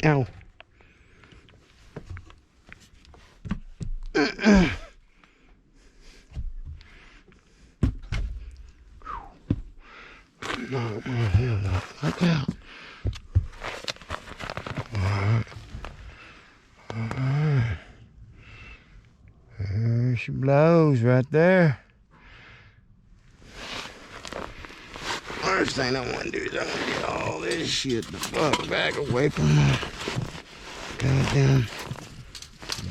Ow. No, hell no. Look out. Alright. Alright. There she blows right there. First thing I want to do is I want to get all this shit the fuck back away from my goddamn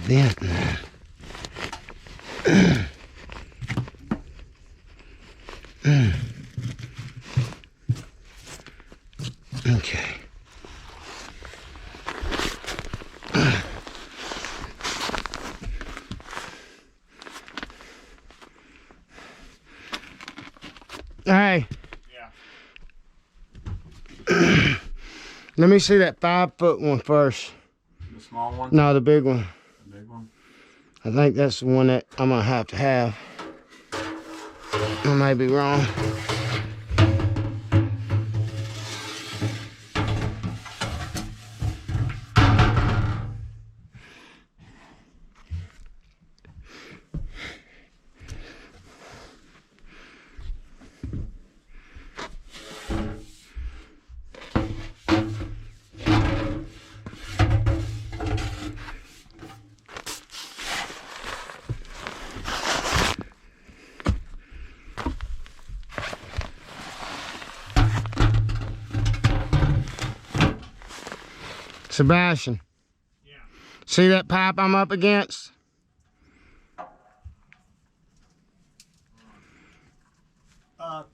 vent now. Okay. Hey. Yeah. Let me see that 5-foot one first. The small one? No, the big one. The big one? I think that's the one that I'm gonna have to have. I may be wrong. Sebastian. Yeah. See that pipe I'm up against?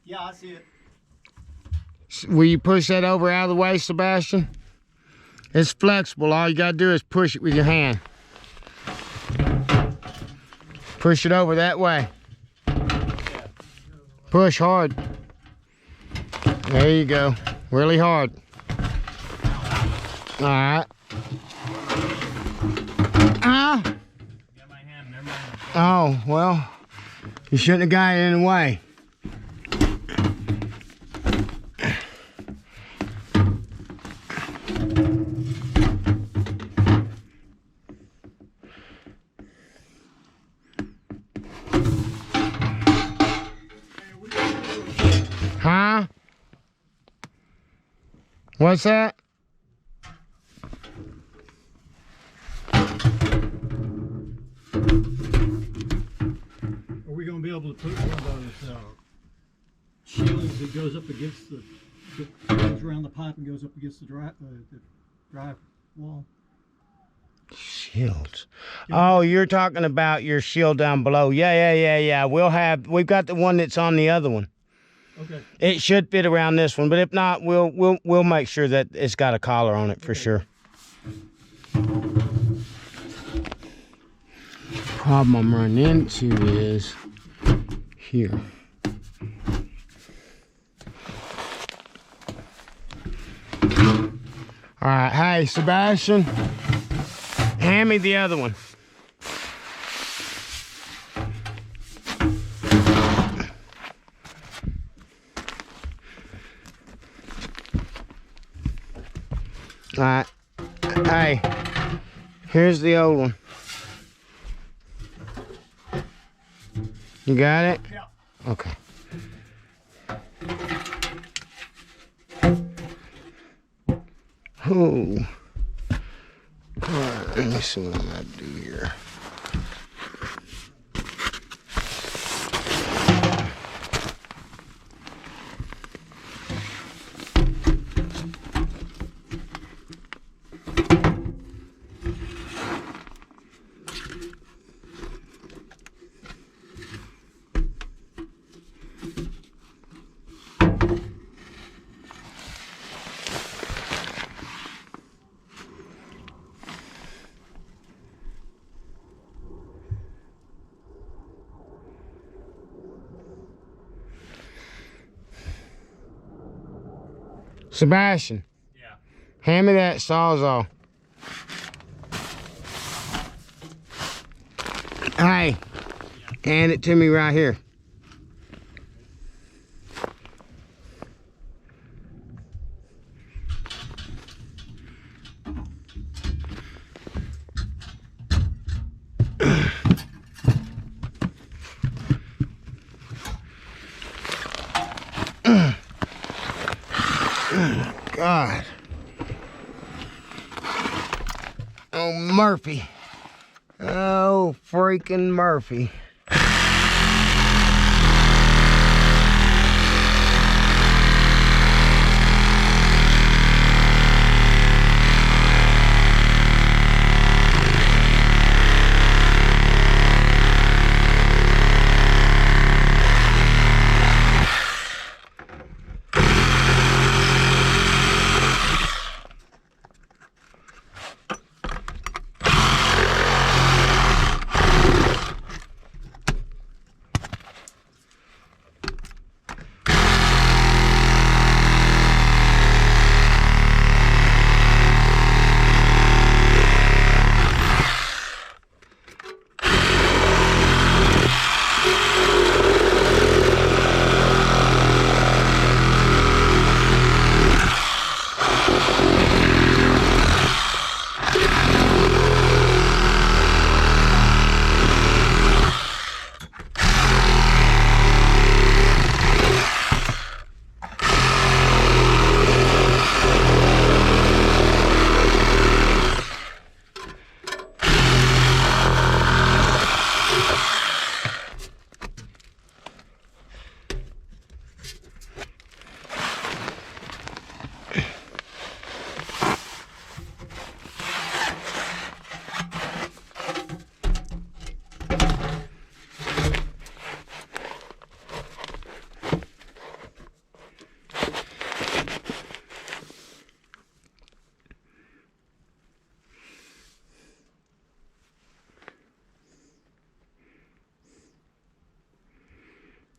Yeah, I see it. Will you push that over out of the way, Sebastian? It's flexible. All you gotta do is push it with your hand. Push it over that way. Push hard. There you go. Really hard. All right. Ah. Got my hand, never mind. Oh, well, you shouldn't have got it in the way. Huh? What's that? Are we going to be able to put one of those shields that goes up against that goes around the pipe and goes up against the drive wall? Shields. Oh, you're talking about your shield down below. Yeah. We've got the one that's on the other one. Okay. It should fit around this one, but if not, we'll make sure that it's got a collar on it for sure. Problem I'm running into is here. All right, hey Sebastian, hand me the other one. All right, hey, here's the old one. You got it? Yeah. Okay. Oh. All right, let me see what I'm gonna do here. Sebastian. Yeah. Hand me that Sawzall. Hey, hand it to me right here. God. Oh, Murphy. Oh, freaking Murphy.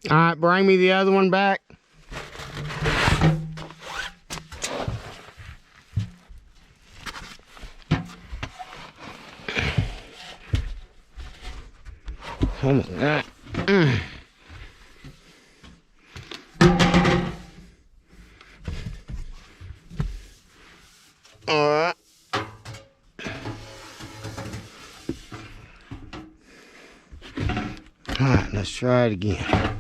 All right, bring me the other one back. Oh my God. All right. All right, let's try it again.